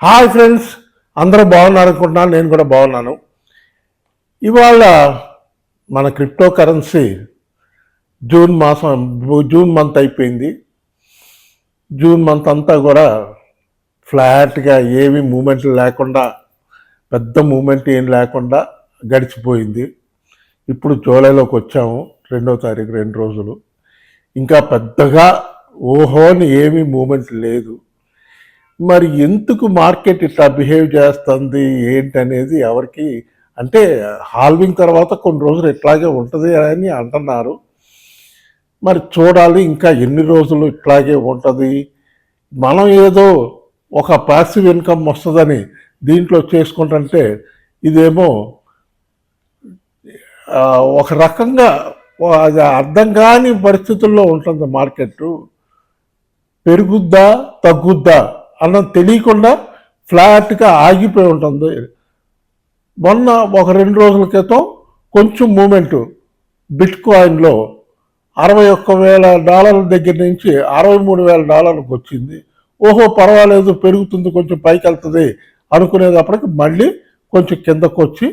Hi friends, అందరూ బాగున్నారు అనుకుంటున్నాను. నేను కూడా బాగున్నాను. ఇవాళ మన క్రిప్టో కరెన్సీ జూన్ మంత్ అయిపోయింది. జూన్ మంత్ అంతా కూడా ఫ్లాట్గా ఏమి మూమెంట్ లేకుండా, పెద్ద మూమెంట్ ఏం లేకుండా గడిచిపోయింది. ఇప్పుడు జూలైలోకి వచ్చాము, 2వ తారీఖు, 2 రోజులు. ఇంకా పెద్దగా ఓహోని ఏమీ మూమెంట్ లేదు. మరి ఎందుకు మార్కెట్ ఇట్లా బిహేవ్ చేస్తుంది ఏంటనేది ఎవరికి, అంటే హాల్వింగ్ తర్వాత కొన్ని రోజులు ఇట్లాగే ఉంటుంది అని అంటున్నారు. మరి చూడాలి ఇంకా ఎన్ని రోజులు ఇట్లాగే ఉంటుంది. మనం ఏదో ఒక పాసివ్ ఇన్కమ్ వస్తుందని దీంట్లో చేసుకుంటుంటే ఇదేమో ఒక రకంగా అది అర్థం కాని పరిస్థితుల్లో ఉంటుంది. మార్కెట్ పెరుగుద్దా తగ్గుద్దా అన్నది తెలియకుండా ఫ్లాట్గా ఆగిపోయి ఉంటుంది. మొన్న ఒక 2 రోజుల క్రితం కొంచెం మూమెంటు బిట్ కాయిన్లో $61,000 దగ్గర నుంచి $63,000 వచ్చింది. ఓహో పర్వాలేదు, పెరుగుతుంది, కొంచెం పైకి వెళ్తుంది అనుకునేటప్పటికి మళ్ళీ కొంచెం కిందకు వచ్చి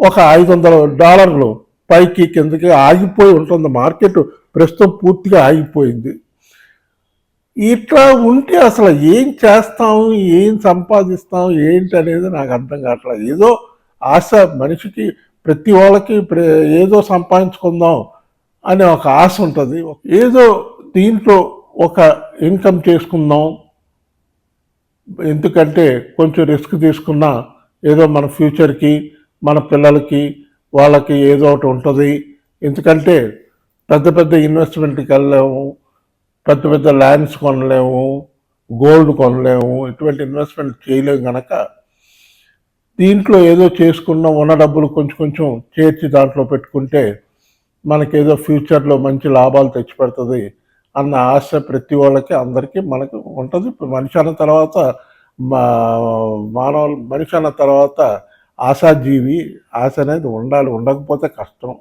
ఒక $500 పైకి కిందకి ఆగిపోయి ఉంటుంది. మార్కెట్ ప్రస్తుతం పూర్తిగా ఆగిపోయింది. ఇట్లా ఉంటే అసలు ఏం చేస్తాం, ఏం సంపాదిస్తాం ఏంటి అనేది నాకు అర్థం కావట్లేదు. ఏదో ఆశ మనిషికి, ప్రతి వాళ్ళకి ఏదో సంపాదించుకుందాం అనే ఒక ఆశ ఉంటుంది. ఏదో దీంట్లో ఒక ఇన్కమ్ చేసుకుందాం, ఎందుకంటే కొంచెం రిస్క్ తీసుకున్నా ఏదో మన ఫ్యూచర్కి, మన పిల్లలకి, వాళ్ళకి ఏదో ఒకటి ఉంటుంది. ఎందుకంటే పెద్ద పెద్ద ఇన్వెస్ట్మెంట్కి వెళ్ళలేము, పెద్ద పెద్ద ల్యాండ్స్ కొనలేము, గోల్డ్ కొనలేము, ఇటువంటి ఇన్వెస్ట్మెంట్ చేయలేము. కనుక దీంట్లో ఏదో చేసుకున్న ఉన్న డబ్బులు కొంచెం కొంచెం చేర్చి దాంట్లో పెట్టుకుంటే మనకేదో ఫ్యూచర్లో మంచి లాభాలు తెచ్చిపెడుతుంది అన్న ఆశ ప్రతి వాళ్ళకి, అందరికీ మనకు ఉంటుంది. మనిషి అన్న తర్వాత మనిషి అన్న తర్వాత ఆశాజీవి. ఆశ అనేది ఉండాలి, ఉండకపోతే కష్టం.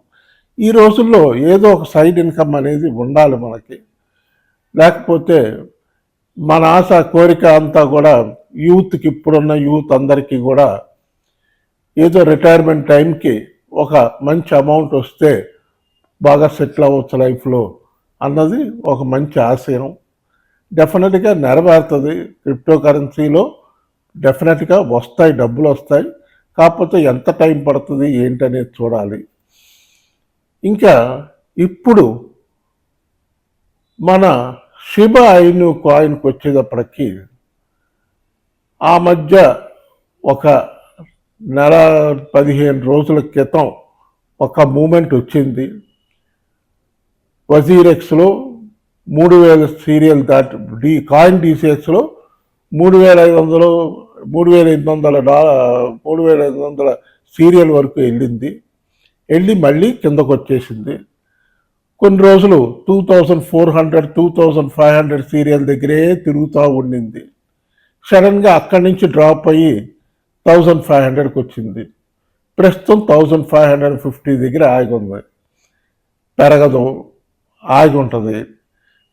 ఈ రోజుల్లో ఏదో ఒక సైడ్ ఇన్కమ్ అనేది ఉండాలి మనకి. లేకపోతే మన ఆశ, కోరిక అంతా కూడా యూత్కి, ఇప్పుడున్న యూత్ అందరికీ కూడా ఏదో రిటైర్మెంట్ టైంకి ఒక మంచి అమౌంట్ వస్తే బాగా సెటిల్ అవ్వచ్చు లైఫ్లో అన్నది ఒక మంచి ఆశయం. డెఫినెట్గా నెరవేరుతుంది. క్రిప్టో కరెన్సీలో డెఫినెట్గా వస్తాయి, డబ్బులు వస్తాయి. కాకపోతే ఎంత టైం పడుతుంది ఏంటనేది చూడాలి. ఇంకా ఇప్పుడు మన షిబా ఐను కాయిన్కి వచ్చేటప్పటికి ఆ మధ్య ఒక 15 రోజుల క్రితం ఒక మూమెంట్ వచ్చింది. వజీరెక్స్లో 3,000 సీరియల్ దాటి కాయిన్ డీసీఎక్స్లో $3,800 సీరియల్ వరకు వెళ్ళి మళ్ళీ కిందకు వచ్చేసింది. కొన్ని రోజులు 2,400, 2,500 సీరియల్ దగ్గరే తిరుగుతూ ఉండింది. సడన్గా అక్కడి నుంచి డ్రాప్ అయ్యి 1,500కి వచ్చింది. ప్రస్తుతం 1,550 దగ్గర ఆగి ఉంది. పెరగదు, ఆగి ఉంటుంది.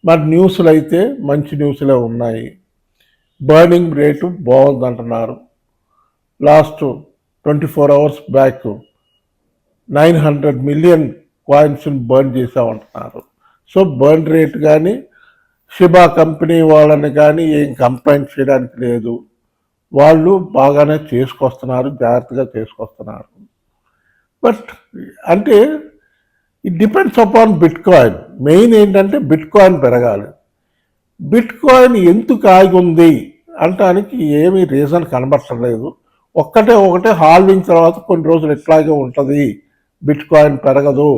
మరి న్యూస్లు అయితే మంచి న్యూస్లే ఉన్నాయి. బర్నింగ్ రేటు బాగుందంటున్నారు. లాస్ట్ 24 hours బ్యాక్ 900 మిలియన్ కాయిన్స్ని బర్న్ చేసామంటున్నారు. సో బర్న్ రేట్ కానీ, షిబా కంపెనీ వాళ్ళని కానీ ఏం కంప్లైంట్ చేయడానికి లేదు. వాళ్ళు బాగానే చేసుకొస్తున్నారు, జాగ్రత్తగా చేసుకొస్తున్నారు. బట్ అంటే it depends upon bit coin. Main ఏంటంటే బిట్ కాయిన్ పెరగాలి. బిట్ కాయిన్ ఎందుకు ఆగి ఉంది అంటానికి ఏమీ రీజన్ కనబడలేదు. ఒకటే హాల్వింగ్ తర్వాత కొన్ని రోజులు ఇట్లాగే ఉంటుంది, బిట్ కాయిన్ పెరగదు,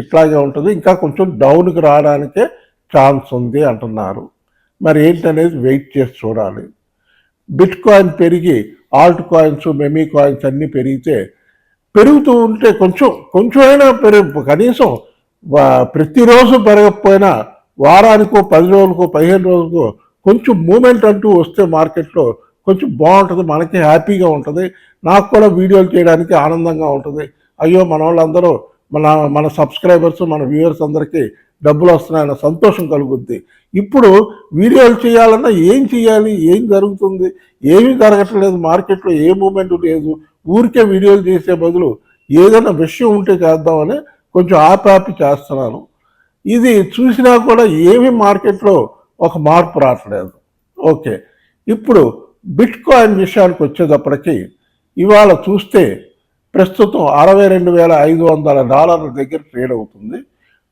ఇట్లాగే ఉంటుంది, ఇంకా కొంచెం డౌన్కి రావడానికే ఛాన్స్ ఉంది అంటున్నారు. మరి ఏంటనేది వెయిట్ చేసి చూడాలి. బిట్ కాయిన్ పెరిగి ఆల్ట్ కాయిన్స్, మెమీ కాయిన్స్ అన్నీ పెరుగుతూ ఉంటే కొంచెం అయినా కనీసం ప్రతిరోజు పెరగకపోయినా వారానికో, 10 రోజులకో, 15 రోజులకో కొంచెం మూమెంట్ అంటూ వస్తే మార్కెట్లో కొంచెం బాగుంటుంది, మనకి హ్యాపీగా ఉంటుంది. నాకు కూడా వీడియోలు చేయడానికి ఆనందంగా ఉంటుంది. అయ్యో మన వాళ్ళందరూ, మన సబ్స్క్రైబర్స్, మన వ్యూవర్స్ అందరికీ డబ్బులు వస్తున్నాయన్న సంతోషం కలుగుద్ది. ఇప్పుడు వీడియోలు చేయాలన్నా ఏం చేయాలి, ఏం జరుగుతుంది, ఏమీ జరగట్లేదు, మార్కెట్లో ఏ మూమెంట్ లేదు, ఊరికే వీడియోలు చేసే బదులు ఏదైనా విషయం ఉంటే చేద్దామని కొంచెం ఆపి చేస్తున్నాను. ఇది చూసినా కూడా ఏమీ మార్కెట్లో ఒక మార్పు రావట్లేదు. ఓకే, ఇప్పుడు బిట్ కాయిన్ విషయానికి వచ్చేటప్పటికి ఇవాళ చూస్తే ప్రస్తుతం $62,500 దగ్గర ట్రేడ్ అవుతుంది.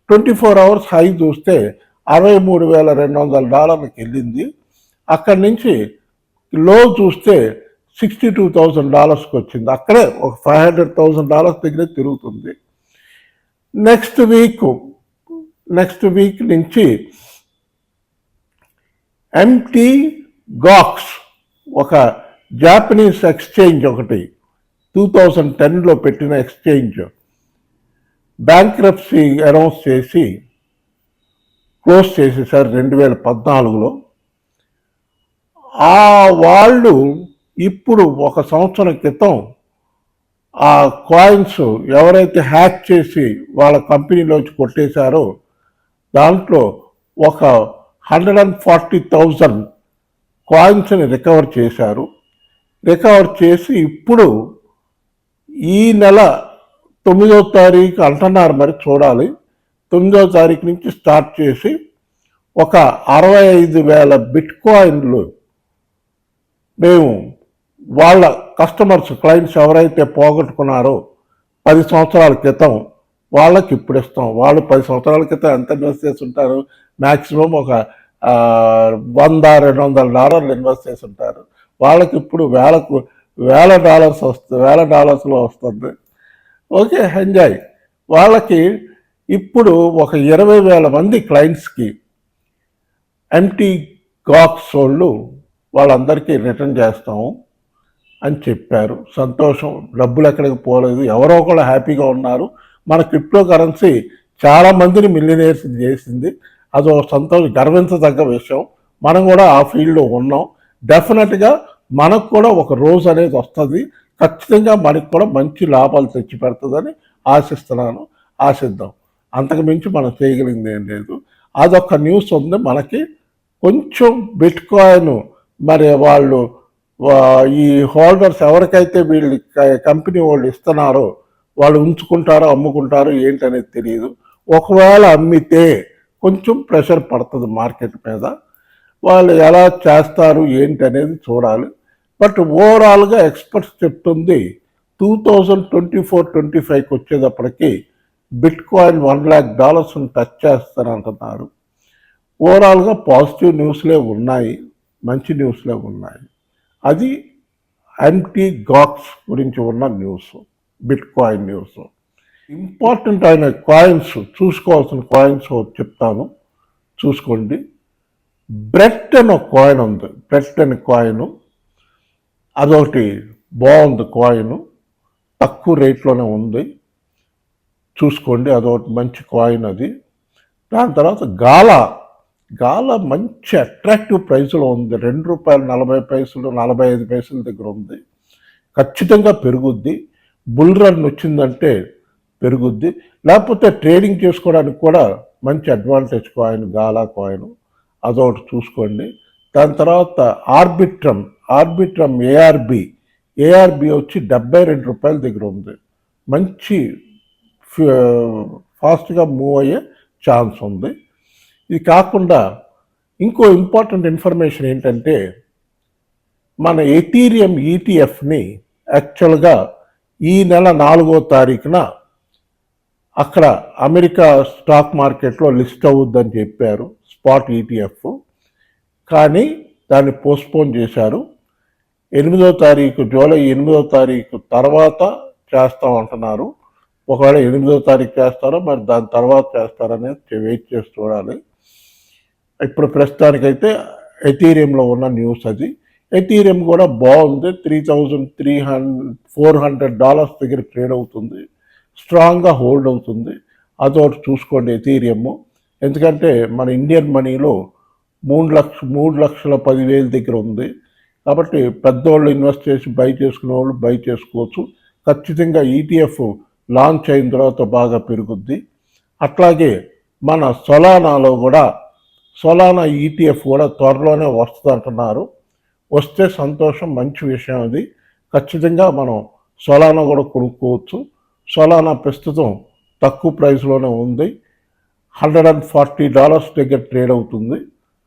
24 అవర్స్ హై చూస్తే $63,200కి వెళ్ళింది. అక్కడి నుంచి లో చూస్తే $62,000కి వచ్చింది. అక్కడే ఒక $500,000 దగ్గర తిరుగుతుంది. నెక్స్ట్ వీక్ నుంచి ఎంటీ గాక్స్ ఒక జాపనీస్ ఎక్స్చేంజ్ ఒకటి 2010లో పెట్టిన ఎక్స్చేంజ్ బ్యాంక్రప్సీ అనౌన్స్ చేసి క్లోజ్ చేసేసారు 2014లో. వాళ్ళు ఇప్పుడు ఒక సంవత్సరం క్రితం ఆ కాయిన్స్ ఎవరైతే హ్యాక్ చేసి వాళ్ళ కంపెనీలోంచి కొట్టేశారో దాంట్లో ఒక 140,000 కాయిన్స్ని రికవర్ చేశారు. రికవర్ చేసి ఇప్పుడు ఈ నెల 9వ తారీఖు అంటున్నారు, మరి చూడాలి. 9వ తారీఖు నుంచి స్టార్ట్ చేసి ఒక 65,000 బిట్ కాయిన్లు మేము వాళ్ళ కస్టమర్స్, క్లయింట్స్ ఎవరైతే పోగొట్టుకున్నారో 10 సంవత్సరాల క్రితం వాళ్ళకి ఇప్పుడు ఇస్తాం. వాళ్ళు 10 సంవత్సరాల క్రితం ఎంత ఇన్వెస్ట్ చేసి ఉంటారు? మ్యాక్సిమం ఒక $100-200 ఇన్వెస్ట్ చేసి ఉంటారు. వాళ్ళకి ఇప్పుడు $1,000 వస్తుంది. Okay, enjoy. వాళ్ళకి ఇప్పుడు ఒక 20,000 మంది క్లయింట్స్కి ఎంటీ గాక్స్ వాళ్ళందరికీ రిటర్న్ చేస్తాము అని చెప్పారు. సంతోషం, డబ్బులు ఎక్కడికి పోలేదు, ఎవరో ఒకళ్ళు హ్యాపీగా ఉన్నారు. మన క్రిప్టో కరెన్సీ చాలా మందిని మిలియనీర్స్ చేసింది. అదో సంతోషం, గర్వించదగ్గ విషయం. మనం కూడా ఆ ఫీల్డ్లో ఉన్నాం. డెఫినెట్గా మనకు కూడా ఒక రోజు అనేది వస్తుంది. ఖచ్చితంగా మనకు కూడా మంచి లాభాలు తెచ్చి పెడుతుందని ఆశిస్తున్నాను. ఆశిద్దాం. అంతకు మించి మనం చేయగలిగింది ఏం లేదు. అదొక న్యూస్ ఉంది మనకి. కొంచెం బిట్ కాయిన్ మరి వాళ్ళు ఈ హోల్డర్స్ ఎవరికైతే వీళ్ళు కంపెనీ వాళ్ళు ఇస్తున్నారో వాళ్ళు ఉంచుకుంటారో అమ్ముకుంటారో ఏంటనేది తెలియదు. ఒకవేళ అమ్మితే కొంచెం ప్రెషర్ పడుతుంది మార్కెట్ మీద. వాళ్ళు ఎలా చేస్తారు ఏంటి అనేది చూడాలి. బట్ ఓవరాల్గా ఎక్స్పర్ట్స్ చెప్తుంది 2024-25కి వచ్చేటప్పటికి బిట్ కాయిన్ $1,00,000 టచ్ చేస్తారంటున్నారు. ఓవరాల్గా పాజిటివ్ న్యూస్లే ఉన్నాయి, మంచి న్యూస్లే ఉన్నాయి. అది ఎంటీ గాక్స్ గురించి ఉన్న news, bit coin news. Important అయిన కాయిన్స్, చూసుకోవాల్సిన కాయిన్స్ చెప్తాను, చూసుకోండి. బ్రెట్ అని ఒక కాయిన్ ఉంది, బ్రెట్ అని కాయిన్. అదొకటి బాగుంది కాయిన్, తక్కువ రేట్లోనే ఉంది, చూసుకోండి. అదొకటి మంచి కాయిన్ అది. దాని తర్వాత గాలా మంచి అట్రాక్టివ్ ప్రైస్లో ఉంది. $2.40, 45 దగ్గర ఉంది. ఖచ్చితంగా పెరుగుద్ది. బుల్ రన్ వచ్చిందంటే పెరుగుద్ది. లేకపోతే ట్రేడింగ్ చేసుకోవడానికి కూడా మంచి అడ్వాంటేజ్ కాయిన్ గాలా కాయిన్, అదొకటి చూసుకోండి. దాని తర్వాత ఆర్బిట్రమ్ ఏఆర్బి వచ్చి $72 దగ్గర ఉంది. మంచి ఫాస్ట్గా మూవ్ అయ్యే ఛాన్స్ ఉంది. ఇది కాకుండా ఇంకో ఇంపార్టెంట్ ఇన్ఫర్మేషన్ ఏంటంటే, మన ఎథీరియం ఈటీఎఫ్ని యాక్చువల్గా ఈ నెల 4వ తారీఖున అక్కడ అమెరికా స్టాక్ మార్కెట్లో లిస్ట్ అవుద్దని చెప్పారు, స్పాట్ ఈటీఎఫ్. కానీ దాన్ని పోస్ట్పోన్ చేశారు. 8వ తారీఖు, జూలై 8వ తారీఖు తర్వాత చేస్తామంటున్నారు. ఒకవేళ 8వ తారీఖు చేస్తారో మరి దాని తర్వాత చేస్తారనేది వెయిట్ చేసి చూడాలి. ఇప్పుడు ప్రస్తుతానికైతే ఎథీరియంలో ఉన్న న్యూస్ అది. ఎథీరియం కూడా బాగుంది, $3,400 దగ్గర ట్రేడ్ అవుతుంది, స్ట్రాంగ్గా హోల్డ్ అవుతుంది. అదొకటి చూసుకోండి ఎథీరియము. ఎందుకంటే మన ఇండియన్ మనీలో 3,10,000 దగ్గర ఉంది. కాబట్టి పెద్దవాళ్ళు ఇన్వెస్ట్ చేసి బై చేసుకునే వాళ్ళు బై చేసుకోవచ్చు. ఖచ్చితంగా ఈటీఎఫ్ లాంచ్ అయిన తర్వాత బాగా పెరుగుద్ది. అట్లాగే మన సొలానాలో కూడా సొలానా ఈటీఎఫ్ కూడా త్వరలోనే వస్తుంది అంటున్నారు. వస్తే సంతోషం, మంచి విషయం అది. ఖచ్చితంగా మనం సొలానా కూడా కొనుక్కోవచ్చు. సొలానా ప్రస్తుతం తక్కువ ప్రైస్లోనే ఉంది. $140 దగ్గర ట్రేడ్ అవుతుంది.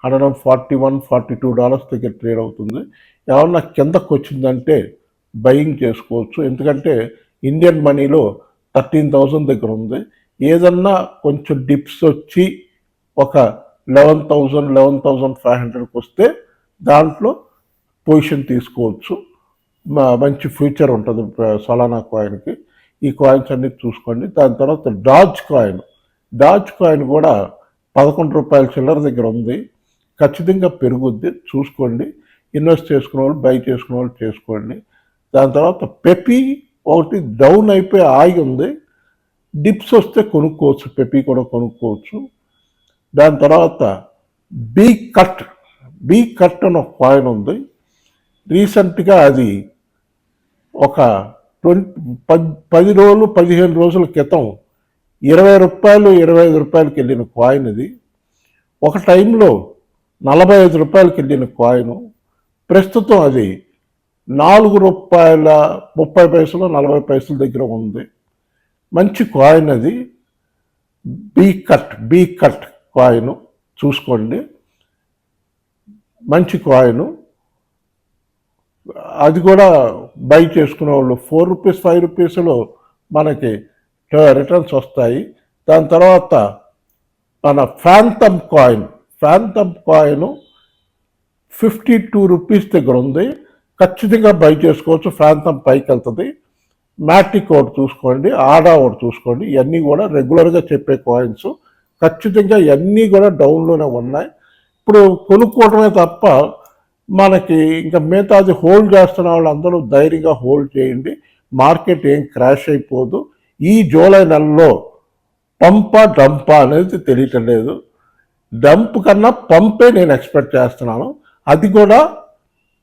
$141-42 దగ్గర ట్రేడ్ అవుతుంది. ఏమన్నా కిందకు వచ్చిందంటే బయింగ్ చేసుకోవచ్చు. ఎందుకంటే ఇండియన్ మనీలో 13,000 దగ్గర ఉంది. ఏదన్నా కొంచెం డిప్స్ వచ్చి ఒక 11,500కి వస్తే దాంట్లో పొజిషన్ తీసుకోవచ్చు. మంచి ఫ్యూచర్ ఉంటుంది సొలానా కాయిన్కి. ఈ కాయిన్స్ అన్ని చూసుకోండి. దాని తర్వాత డాజ్ కాయిన్ కూడా $11 చిల్లర దగ్గర ఉంది. ఖచ్చితంగా పెరుగుద్ది, చూసుకోండి. ఇన్వెస్ట్ చేసుకునే వాళ్ళు, బై చేసుకునే వాళ్ళు చేసుకోండి. దాని తర్వాత పెపీ ఒకటి డౌన్ అయిపోయి ఆగి ఉంది. డిప్స్ వస్తే కొనుక్కోవచ్చు, పెపీ కూడా కొనుక్కోవచ్చు. దాని తర్వాత బీ కట్ అని ఒక కాయిన్ ఉంది. రీసెంట్గా అది ఒక 10 రోజులు 15 రోజుల క్రితం ₹20 ₹25కి వెళ్ళిన కాయిన్ ఇది. ఒక టైంలో ₹45కి వెళ్ళిన కాయిన్. ప్రస్తుతం అది ₹4.30 40 దగ్గర ఉంది. మంచి కాయిన్ అది. బీ కట్ కాయిన్ చూసుకోండి, మంచి కాయిన్. అది కూడా బై చేసుకునే వాళ్ళు ₹4 ₹5లో మనకి రిటర్న్స్ వస్తాయి. దాని తర్వాత మన ఫ్యాంతమ్ కాయిన్ ₹52 దగ్గర ఉంది. ఖచ్చితంగా బై చేసుకోవచ్చు. ఫ్యాంతమ్ పైకి వెళ్తుంది. మ్యాటిక్ ఒకటి చూసుకోండి, ఆడా ఒకటి చూసుకోండి. ఇవన్నీ కూడా రెగ్యులర్గా చెప్పే కాయిన్స్. ఖచ్చితంగా ఇవన్నీ కూడా డౌన్లోనే ఉన్నాయి. ఇప్పుడు కొనుక్కోవడమే తప్ప మనకి ఇంకా మిగతాది హోల్డ్ చేస్తున్న వాళ్ళు అందరూ ధైర్యంగా హోల్డ్ చేయండి. మార్కెట్ ఏం క్రాష్ అయిపోదు. ఈ జూలై నెలలో డంపా అనేది తెలియటం లేదు. డంప్ కన్నా పంపే నేను ఎక్స్పెక్ట్ చేస్తున్నాను. అది కూడా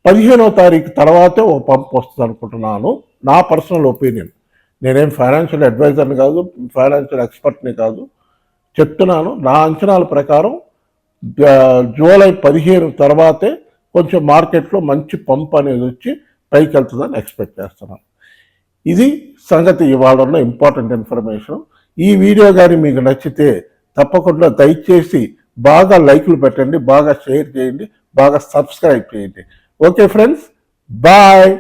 15వ తారీఖు తర్వాతే ఓ పంప్ వస్తుంది అనుకుంటున్నాను. నా పర్సనల్ ఒపీనియన్. నేనేం ఫైనాన్షియల్ అడ్వైజర్ని కాదు, ఫైనాన్షియల్ ఎక్స్పర్ట్ని కాదు. చెప్తున్నాను నా అంచనాల ప్రకారం జూలై 15 తర్వాతే కొంచెం మార్కెట్లో మంచి పంప్ అనేది వచ్చి పైకి వెళ్తుందని ఎక్స్పెక్ట్ చేస్తున్నాను. ఇది సంగతి. ఇవాళ ఉన్న ఇంపార్టెంట్ ఇన్ఫర్మేషన్. ఈ వీడియో కానీ మీకు నచ్చితే తప్పకుండా దయచేసి బాగా లైక్లు పెట్టండి, బాగా షేర్ చేయండి, బాగా సబ్స్క్రైబ్ చేయండి. Okay friends, bye.